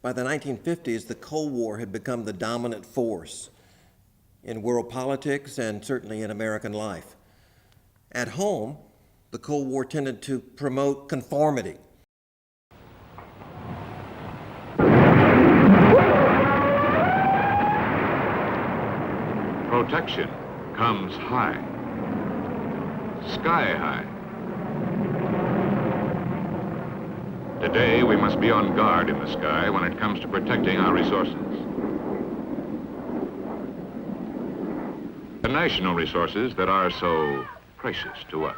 By the 1950s, the Cold War had become the dominant force in world politics and certainly in American life. At home, the Cold War tended to promote conformity. Protection comes high, sky high. Today, we must be on guard in the sky when it comes to protecting our resources. The national resources that are so precious to us.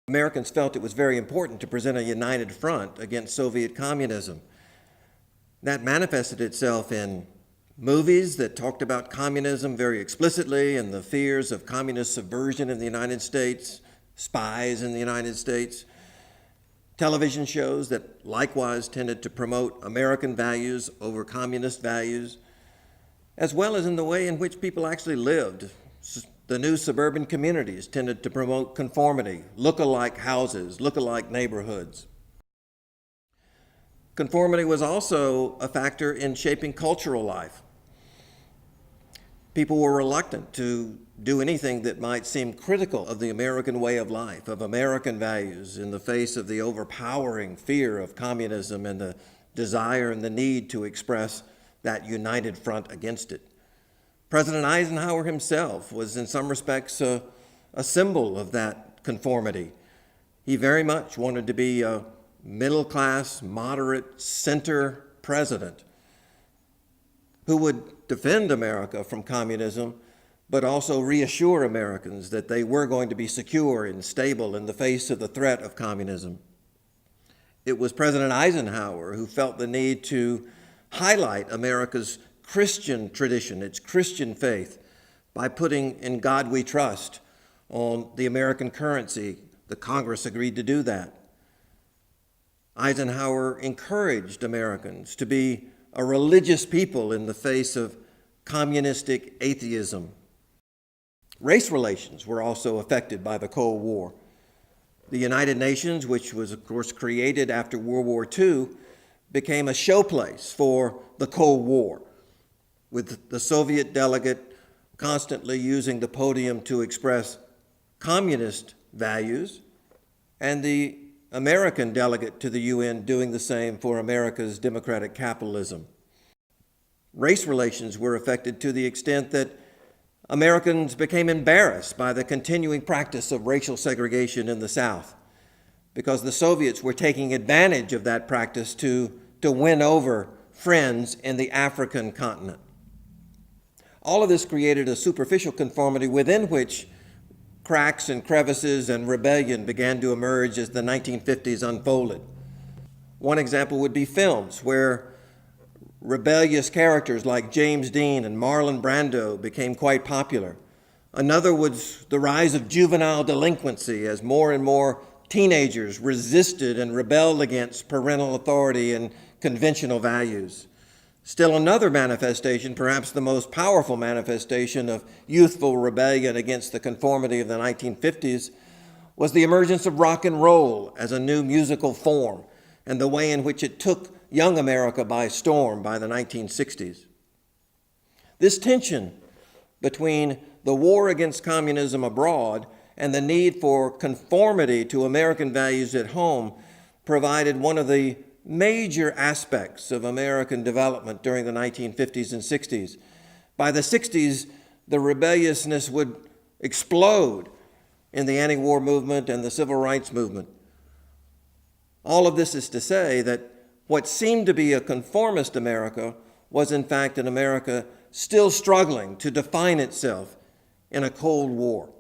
Americans felt it was very important to present a united front against Soviet communism. That manifested itself in movies that talked about communism very explicitly and the fears of communist subversion in the United States, spies in the United States, television shows that likewise tended to promote American values over communist values, as well as in the way in which people actually lived. The new suburban communities tended to promote conformity, look-alike houses, look-alike neighborhoods. Conformity was also a factor in shaping cultural life. People were reluctant to do anything that might seem critical of the American way of life, of American values, in the face of the overpowering fear of communism and the desire and the need to express that united front against it. President Eisenhower himself was in some respects a symbol of that conformity. He very much wanted to be a middle-class, moderate, center president who would defend America from communism, but also reassure Americans that they were going to be secure and stable in the face of the threat of communism. It was President Eisenhower who felt the need to highlight America's Christian tradition, its Christian faith, by putting "In God We Trust" on the American currency. The Congress agreed to do that. Eisenhower encouraged Americans to be a religious people in the face of communistic atheism. Race relations were also affected by the Cold War. The United Nations, which was of course created after World War II, became a showplace for the Cold War, with the Soviet delegate constantly using the podium to express communist values, and the American delegate to the UN doing the same for America's democratic capitalism. Race relations were affected to the extent that Americans became embarrassed by the continuing practice of racial segregation in the South, because the Soviets were taking advantage of that practice to win over friends in the African continent. All of this created a superficial conformity within which cracks and crevices and rebellion began to emerge as the 1950s unfolded. One example would be films where rebellious characters like James Dean and Marlon Brando became quite popular. Another was the rise of juvenile delinquency as more and more teenagers resisted and rebelled against parental authority and conventional values. Still another manifestation, perhaps the most powerful manifestation of youthful rebellion against the conformity of the 1950s, was the emergence of rock and roll as a new musical form and the way in which it took young America by storm by the 1960s. This tension between the war against communism abroad and the need for conformity to American values at home provided one of the major aspects of American development during the 1950s and 60s. By the 60s, the rebelliousness would explode in the anti-war movement and the civil rights movement. All of this is to say that what seemed to be a conformist America was in fact an America still struggling to define itself in a Cold War.